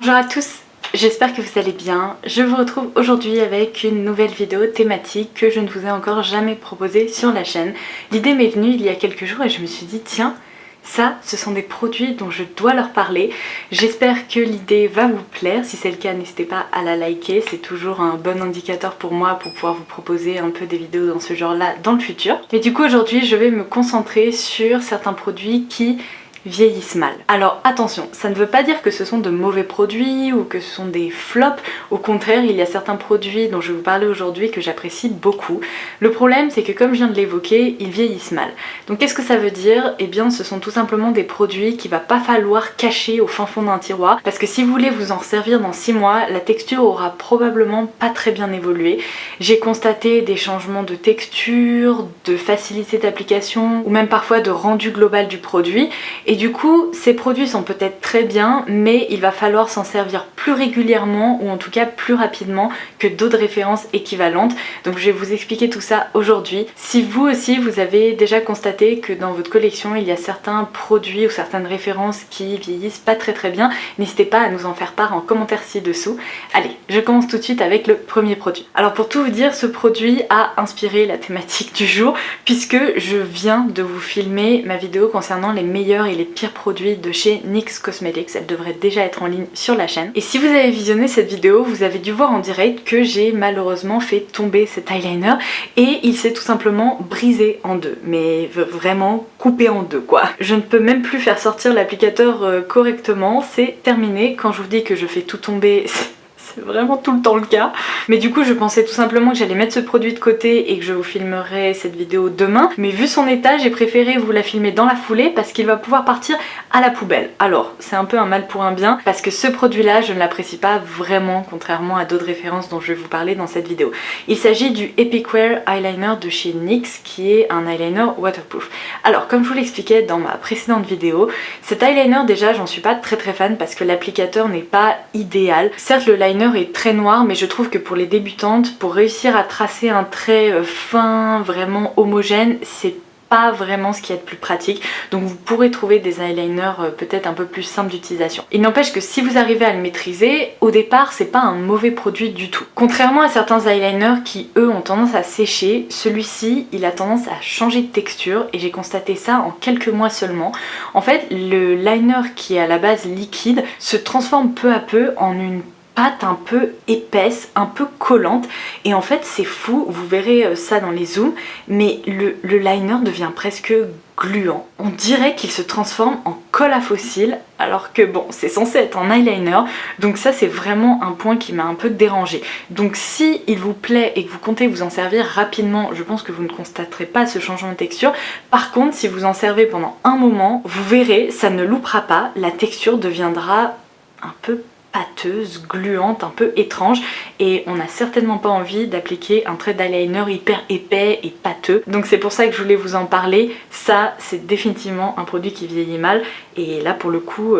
Bonjour à tous, j'espère que vous allez bien. Je vous retrouve aujourd'hui avec une nouvelle vidéo thématique que je ne vous ai encore jamais proposée sur la chaîne. L'idée m'est venue il y a quelques jours et je me suis dit tiens, ça ce sont des produits dont je dois leur parler. J'espère que l'idée va vous plaire, si c'est le cas n'hésitez pas à la liker, c'est toujours un bon indicateur pour moi pour pouvoir vous proposer un peu des vidéos dans ce genre là dans le futur. Mais du coup aujourd'hui je vais me concentrer sur certains produits qui vieillissent mal. Alors attention, ça ne veut pas dire que ce sont de mauvais produits ou que ce sont des flops, au contraire il y a certains produits dont je vais vous parler aujourd'hui que j'apprécie beaucoup. Le problème c'est que comme je viens de l'évoquer, ils vieillissent mal. Donc qu'est-ce que ça veut dire? Eh bien ce sont tout simplement des produits qu'il va pas falloir cacher au fin fond d'un tiroir, parce que si vous voulez vous en servir dans 6 mois, la texture aura probablement pas très bien évolué. J'ai constaté des changements de texture, de facilité d'application ou même parfois de rendu global du produit. Et du coup, ces produits sont peut-être très bien, mais il va falloir s'en servir plus régulièrement ou en tout cas plus rapidement que d'autres références équivalentes. Donc je vais vous expliquer tout ça aujourd'hui. Si vous aussi, vous avez déjà constaté que dans votre collection, il y a certains produits ou certaines références qui vieillissent pas très bien, n'hésitez pas à nous en faire part en commentaire ci-dessous. Allez, je commence tout de suite avec le premier produit. Alors pour tout vous dire, ce produit a inspiré la thématique du jour puisque je viens de vous filmer ma vidéo concernant les meilleurs et les pires produits de chez NYX Cosmetics. Elle devrait déjà être en ligne sur la chaîne. Et si vous avez visionné cette vidéo, vous avez dû voir en direct que j'ai malheureusement fait tomber cet eyeliner et il s'est tout simplement brisé en deux. Mais vraiment coupé en deux quoi. Je ne peux même plus faire sortir l'applicateur correctement. C'est terminé. Quand je vous dis que je fais tout tomber, c'est vraiment tout le temps le cas. Mais du coup je pensais tout simplement que j'allais mettre ce produit de côté et que je vous filmerai cette vidéo demain. Mais vu son état, j'ai préféré vous la filmer dans la foulée parce qu'il va pouvoir partir à la poubelle. Alors c'est un peu un mal pour un bien parce que ce produit là je ne l'apprécie pas vraiment, contrairement à d'autres références dont je vais vous parler dans cette vidéo. Il s'agit du Epic Wear Eyeliner de chez NYX qui est un eyeliner waterproof. Alors comme je vous l'expliquais dans ma précédente vidéo, cet eyeliner déjà j'en suis pas très fan parce que l'applicateur n'est pas idéal. Certes le liner est très noir, mais je trouve que pour les débutantes, pour réussir à tracer un trait fin, vraiment homogène, c'est pas vraiment ce qu'il y a de plus pratique. Donc vous pourrez trouver des eyeliners peut-être un peu plus simples d'utilisation. Il n'empêche que si vous arrivez à le maîtriser, au départ c'est pas un mauvais produit du tout. Contrairement à certains eyeliners qui eux ont tendance à sécher, celui-ci il a tendance à changer de texture et j'ai constaté ça en quelques mois seulement. En fait le liner qui est à la base liquide se transforme peu à peu en une pâte un peu épaisse, un peu collante et en fait c'est fou, vous verrez ça dans les zooms, mais le liner devient presque gluant. On dirait qu'il se transforme en colle à fossile alors que bon c'est censé être un eyeliner, donc ça c'est vraiment un point qui m'a un peu dérangé. Donc si il vous plaît et que vous comptez vous en servir rapidement, je pense que vous ne constaterez pas ce changement de texture. Par contre si vous en servez pendant un moment, vous verrez ça ne loupera pas, la texture deviendra un peu pâteuse, gluante, un peu étrange et on n'a certainement pas envie d'appliquer un trait d'eyeliner hyper épais et pâteux. Donc c'est pour ça que je voulais vous en parler. Ça c'est définitivement un produit qui vieillit mal et là pour le coup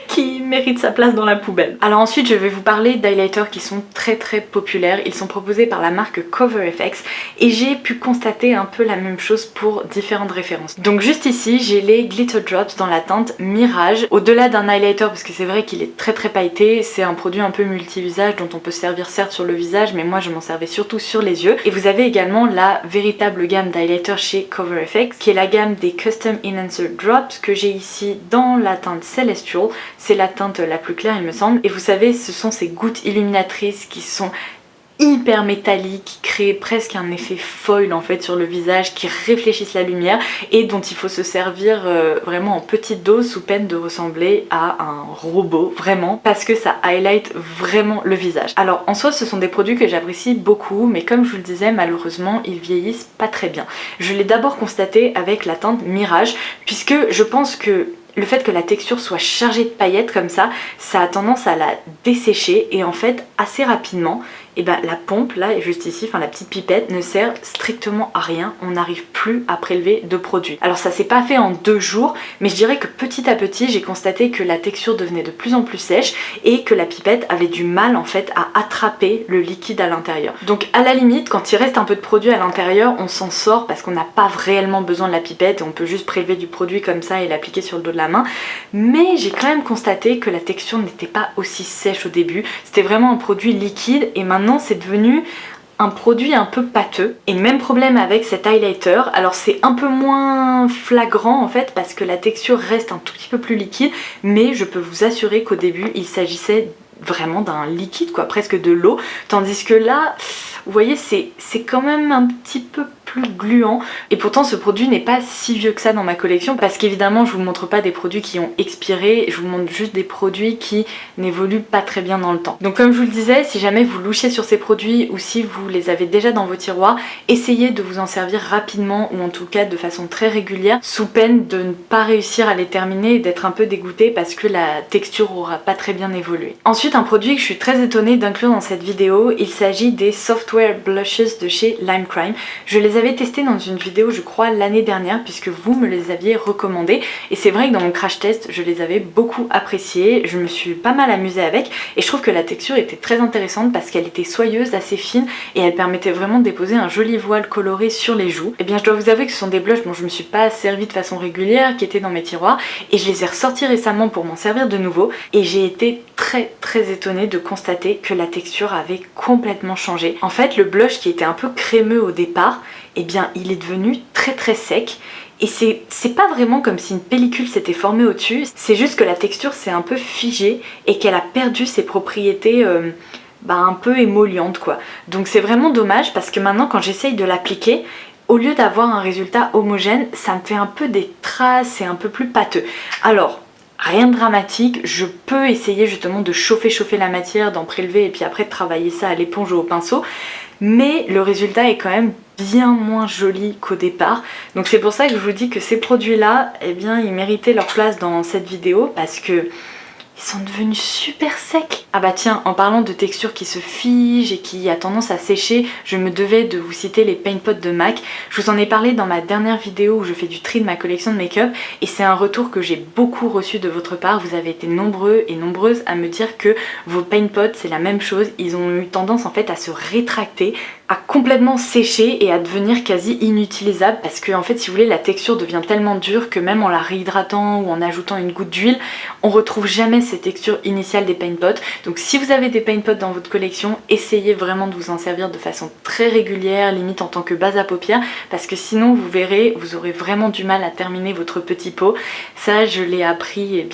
qui mérite sa place dans la poubelle. Alors ensuite je vais vous parler d'highlighters qui sont très populaires. Ils sont proposés par la marque CoverFX et j'ai pu constater un peu la même chose pour différentes références. Donc juste ici j'ai les Glitter Drops dans la teinte Mirage. Au-delà d'un highlighter, parce que c'est vrai qu'il est très pailleté, c'est un produit un peu multi-usage dont on peut se servir certes sur le visage, mais moi je m'en servais surtout sur les yeux. Et vous avez également la véritable gamme d'highlighters chez CoverFX qui est la gamme des Custom Enhancer Drops que j'ai ici dans la teinte Celestial. C'est la teinte la plus claire il me semble. Et vous savez ce sont ces gouttes illuminatrices qui sont hyper métalliques, qui créent presque un effet foil en fait sur le visage, qui réfléchissent la lumière et dont il faut se servir vraiment en petite dose sous peine de ressembler à un robot vraiment, parce que ça highlight vraiment le visage. Alors en soi ce sont des produits que j'apprécie beaucoup, mais comme je vous le disais malheureusement ils vieillissent pas très bien. Je l'ai d'abord constaté avec la teinte Mirage puisque je pense que le fait que la texture soit chargée de paillettes comme ça a tendance à la dessécher et en fait assez rapidement et ben la pompe là est juste ici, enfin la petite pipette ne sert strictement à rien, on n'arrive plus à prélever de produit. Alors ça s'est pas fait en 2 jours, mais je dirais que petit à petit j'ai constaté que la texture devenait de plus en plus sèche et que la pipette avait du mal en fait à attraper le liquide à l'intérieur. Donc à la limite, quand il reste un peu de produit à l'intérieur, on s'en sort parce qu'on n'a pas réellement besoin de la pipette et on peut juste prélever du produit comme ça et l'appliquer sur le dos de la main. Mais j'ai quand même constaté que la texture n'était pas aussi sèche au début, c'était vraiment un produit liquide et maintenant c'est devenu un produit un peu pâteux. Et même problème avec cet highlighter, alors c'est un peu moins flagrant en fait parce que la texture reste un tout petit peu plus liquide, mais je peux vous assurer qu'au début il s'agissait vraiment d'un liquide quoi, presque de l'eau, tandis que là vous voyez c'est quand même un petit peu plus gluant et pourtant ce produit n'est pas si vieux que ça dans ma collection parce qu'évidemment je vous montre pas des produits qui ont expiré, je vous montre juste des produits qui n'évoluent pas très bien dans le temps. Donc comme je vous le disais, si jamais vous louchez sur ces produits ou si vous les avez déjà dans vos tiroirs, essayez de vous en servir rapidement ou en tout cas de façon très régulière sous peine de ne pas réussir à les terminer et d'être un peu dégoûté parce que la texture aura pas très bien évolué. Ensuite un produit que je suis très étonnée d'inclure dans cette vidéo, il s'agit des Softwear Blushes de chez Lime Crime. Je les avais testés dans une vidéo je crois l'année dernière puisque vous me les aviez recommandés et c'est vrai que dans mon crash test je les avais beaucoup appréciés, je me suis pas mal amusée avec et je trouve que la texture était très intéressante parce qu'elle était soyeuse, assez fine et elle permettait vraiment de déposer un joli voile coloré sur les joues. Et bien je dois vous avouer que ce sont des blushs dont je me suis pas servi de façon régulière, qui étaient dans mes tiroirs et je les ai ressortis récemment pour m'en servir de nouveau et j'ai été très étonnée de constater que la texture avait complètement changé. En fait le blush qui était un peu crémeux au départ, eh bien il est devenu très sec et c'est pas vraiment comme si une pellicule s'était formée au-dessus, c'est juste que la texture s'est un peu figée et qu'elle a perdu ses propriétés un peu émollientes quoi. Donc c'est vraiment dommage parce que maintenant quand j'essaye de l'appliquer, au lieu d'avoir un résultat homogène, ça me fait un peu des traces et un peu plus pâteux. Alors rien de dramatique, je peux essayer justement de chauffer la matière, d'en prélever et puis après de travailler ça à l'éponge ou au pinceau, mais le résultat est quand même bien moins joli qu'au départ. Donc c'est pour ça que je vous dis que ces produits là, eh bien ils méritaient leur place dans cette vidéo parce que ils sont devenus super secs. Ah bah tiens, en parlant de texture qui se fige et qui a tendance à sécher, je me devais de vous citer les Paint Pot de MAC. Je vous en ai parlé dans ma dernière vidéo où je fais du tri de ma collection de make-up et c'est un retour que j'ai beaucoup reçu de votre part. Vous avez été nombreux et nombreuses à me dire que vos Paint Pot c'est la même chose. Ils ont eu tendance en fait à se rétracter, à complètement sécher et à devenir quasi inutilisable parce que en fait si vous voulez la texture devient tellement dure que même en la réhydratant ou en ajoutant une goutte d'huile, on retrouve jamais ces textures initiales des Paint Pot. Donc si vous avez des Paint Pot dans votre collection, essayez vraiment de vous en servir de façon très régulière, limite en tant que base à paupières, parce que sinon vous verrez, vous aurez vraiment du mal à terminer votre petit pot. Ça je l'ai appris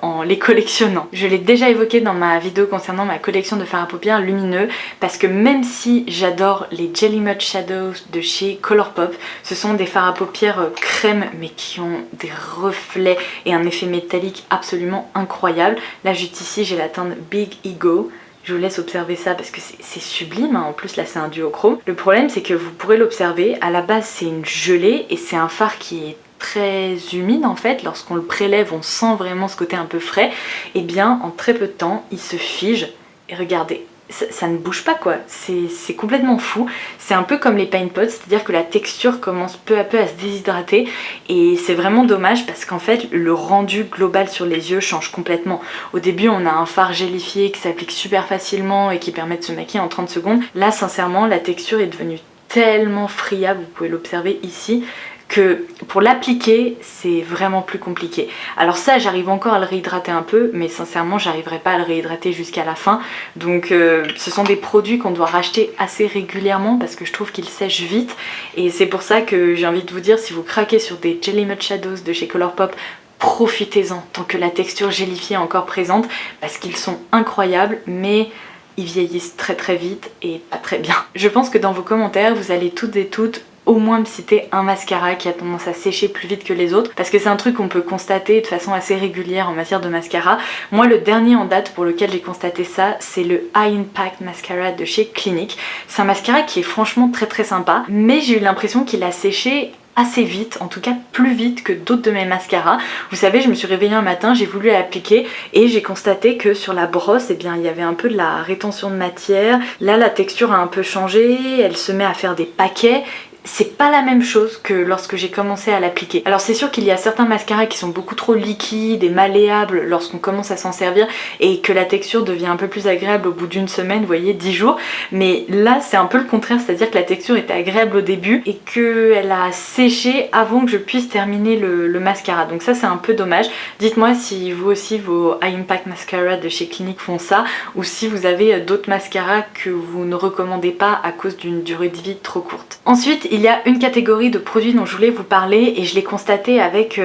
en les collectionnant. Je l'ai déjà évoqué dans ma vidéo concernant ma collection de fards à paupières lumineux, parce que même si j'adore les Jelly Mud Shadows de chez Colourpop, ce sont des fards à paupières crème mais qui ont des reflets et un effet métallique absolument incroyable. Là juste ici j'ai la teinte Big Ego. Je vous laisse observer ça parce que c'est sublime, hein. En plus là c'est un duochrome. Le problème c'est que vous pourrez l'observer, à la base c'est une gelée et c'est un fard qui est très humide en fait. Lorsqu'on le prélève on sent vraiment ce côté un peu frais. Et bien en très peu de temps il se fige et regardez, ça ne bouge pas quoi, c'est complètement fou. C'est un peu comme les Paint Pots, c'est-à-dire que la texture commence peu à peu à se déshydrater et c'est vraiment dommage parce qu'en fait le rendu global sur les yeux change complètement. Au début on a un fard gélifié qui s'applique super facilement et qui permet de se maquiller en 30 secondes. Là sincèrement la texture est devenue tellement friable, vous pouvez l'observer ici, que pour l'appliquer c'est vraiment plus compliqué. Alors ça j'arrive encore à le réhydrater un peu mais sincèrement j'arriverai pas à le réhydrater jusqu'à la fin, donc ce sont des produits qu'on doit racheter assez régulièrement parce que je trouve qu'ils sèchent vite et c'est pour ça que j'ai envie de vous dire, si vous craquez sur des Jelly Mud Shadows de chez Colourpop, profitez-en tant que la texture gélifiée est encore présente parce qu'ils sont incroyables mais ils vieillissent très vite et pas très bien. Je pense que dans vos commentaires vous allez toutes et toutes au moins me citer un mascara qui a tendance à sécher plus vite que les autres parce que c'est un truc qu'on peut constater de façon assez régulière en matière de mascara. Moi le dernier en date pour lequel j'ai constaté ça c'est le High Impact Mascara de chez Clinique. C'est un mascara qui est franchement très sympa mais j'ai eu l'impression qu'il a séché assez vite, en tout cas plus vite que d'autres de mes mascaras. Vous savez, je me suis réveillée un matin, j'ai voulu l'appliquer et j'ai constaté que sur la brosse, eh bien, il y avait un peu de la rétention de matière. Là, la texture a un peu changé, elle se met à faire des paquets. C'est pas la même chose que lorsque j'ai commencé à l'appliquer. Alors c'est sûr qu'il y a certains mascaras qui sont beaucoup trop liquides et malléables lorsqu'on commence à s'en servir et que la texture devient un peu plus agréable au bout d'une semaine, vous voyez, 10 jours. Mais là c'est un peu le contraire, c'est-à-dire que la texture était agréable au début et qu'elle a séché avant que je puisse terminer le mascara. Donc ça c'est un peu dommage. Dites-moi si vous aussi vos High Impact Mascara de chez Clinique font ça ou si vous avez d'autres mascaras que vous ne recommandez pas à cause d'une durée de vie trop courte. Ensuite, il y a une catégorie de produits dont je voulais vous parler et je l'ai constaté avec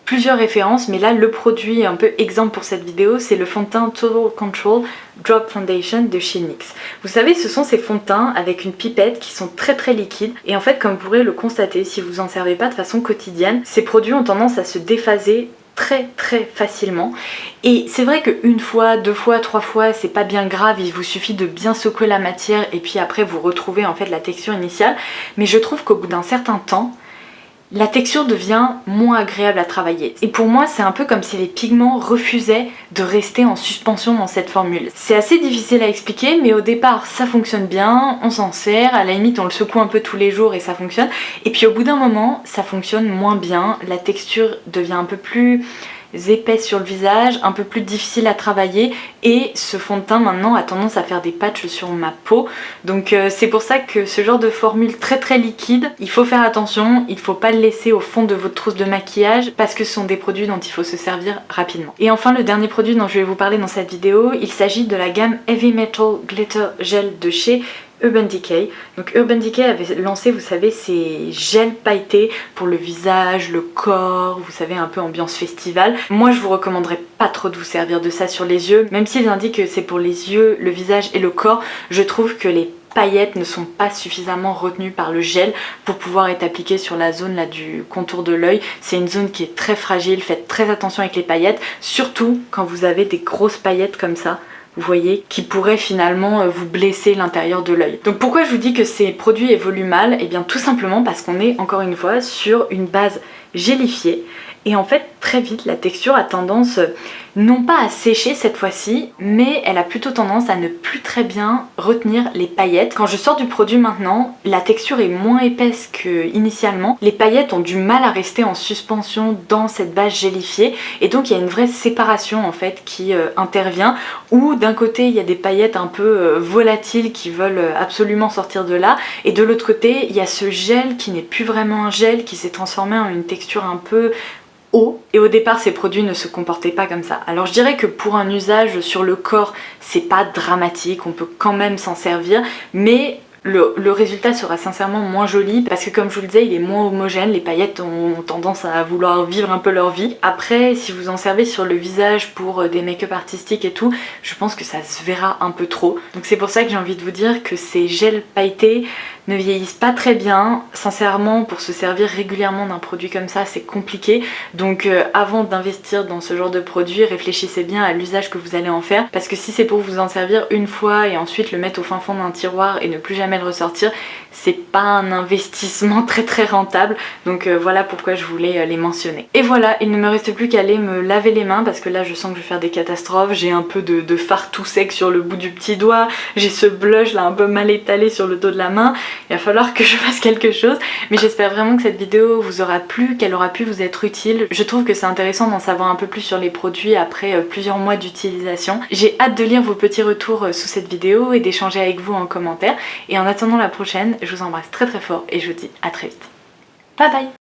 plusieurs références, mais là le produit un peu exemple pour cette vidéo, c'est le fond de teint Total Control Drop Foundation de chez NYX. Vous savez, ce sont ces fonds de teint avec une pipette qui sont très liquides et en fait, comme vous pourrez le constater si vous en servez pas de façon quotidienne, ces produits ont tendance à se déphaser très facilement et c'est vrai qu'une fois, deux fois, trois fois c'est pas bien grave, il vous suffit de bien secouer la matière et puis après vous retrouvez en fait la texture initiale, mais je trouve qu'au bout d'un certain temps la texture devient moins agréable à travailler. Et pour moi, c'est un peu comme si les pigments refusaient de rester en suspension dans cette formule. C'est assez difficile à expliquer, mais au départ, ça fonctionne bien, on s'en sert, à la limite, on le secoue un peu tous les jours et ça fonctionne. Et puis au bout d'un moment, ça fonctionne moins bien, la texture devient un peu plus épaisse sur le visage, un peu plus difficile à travailler et ce fond de teint maintenant a tendance à faire des patchs sur ma peau, donc c'est pour ça que ce genre de formule très liquide, il faut faire attention, il faut pas le laisser au fond de votre trousse de maquillage parce que ce sont des produits dont il faut se servir rapidement. Et enfin le dernier produit dont je vais vous parler dans cette vidéo, il s'agit de la gamme Heavy Metal Glitter Gel de chez Urban Decay. Donc Urban Decay avait lancé, vous savez, ces gels pailletés pour le visage, le corps, vous savez, un peu ambiance festival. Moi je vous recommanderais pas trop de vous servir de ça sur les yeux, même s'ils indiquent que c'est pour les yeux, le visage et le corps, je trouve que les paillettes ne sont pas suffisamment retenues par le gel pour pouvoir être appliquées sur la zone là du contour de l'œil. C'est une zone qui est très fragile, faites très attention avec les paillettes, surtout quand vous avez des grosses paillettes comme ça, vous voyez, qui pourraient finalement vous blesser l'intérieur de l'œil. Donc pourquoi je vous dis que ces produits évoluent mal? Eh bien tout simplement parce qu'on est encore une fois sur une base gélifiée et en fait très vite la texture a tendance non pas à sécher cette fois-ci, mais elle a plutôt tendance à ne plus très bien retenir les paillettes. Quand je sors du produit maintenant, la texture est moins épaisse qu'initialement. Les paillettes ont du mal à rester en suspension dans cette base gélifiée et donc il y a une vraie séparation en fait qui intervient où d'un côté il y a des paillettes un peu volatiles qui veulent absolument sortir de là et de l'autre côté il y a ce gel qui n'est plus vraiment un gel, qui s'est transformé en une texture un peu eau. Et au départ ces produits ne se comportaient pas comme ça. Alors je dirais que pour un usage sur le corps c'est pas dramatique, on peut quand même s'en servir, mais le résultat sera sincèrement moins joli parce que comme je vous le disais, il est moins homogène, les paillettes ont tendance à vouloir vivre un peu leur vie. Après, si vous en servez sur le visage pour des make-up artistiques et tout, je pense que ça se verra un peu trop. Donc c'est pour ça que j'ai envie de vous dire que ces gels pailletés ne vieillissent pas très bien. Sincèrement, pour se servir régulièrement d'un produit comme ça, c'est compliqué. Donc avant d'investir dans ce genre de produit, réfléchissez bien à l'usage que vous allez en faire. Parce que si c'est pour vous en servir une fois et ensuite le mettre au fin fond d'un tiroir et ne plus jamais le ressortir, c'est pas un investissement très rentable. Donc voilà pourquoi je voulais les mentionner. Et voilà, il ne me reste plus qu'à aller me laver les mains parce que là je sens que je vais faire des catastrophes. J'ai un peu de fard tout sec sur le bout du petit doigt. J'ai ce blush là un peu mal étalé sur le dos de la main. Il va falloir que je fasse quelque chose, mais j'espère vraiment que cette vidéo vous aura plu, qu'elle aura pu vous être utile. Je trouve que c'est intéressant d'en savoir un peu plus sur les produits après plusieurs mois d'utilisation. J'ai hâte de lire vos petits retours sous cette vidéo et d'échanger avec vous en commentaire. Et en attendant la prochaine, je vous embrasse très fort et je vous dis à très vite. Bye bye!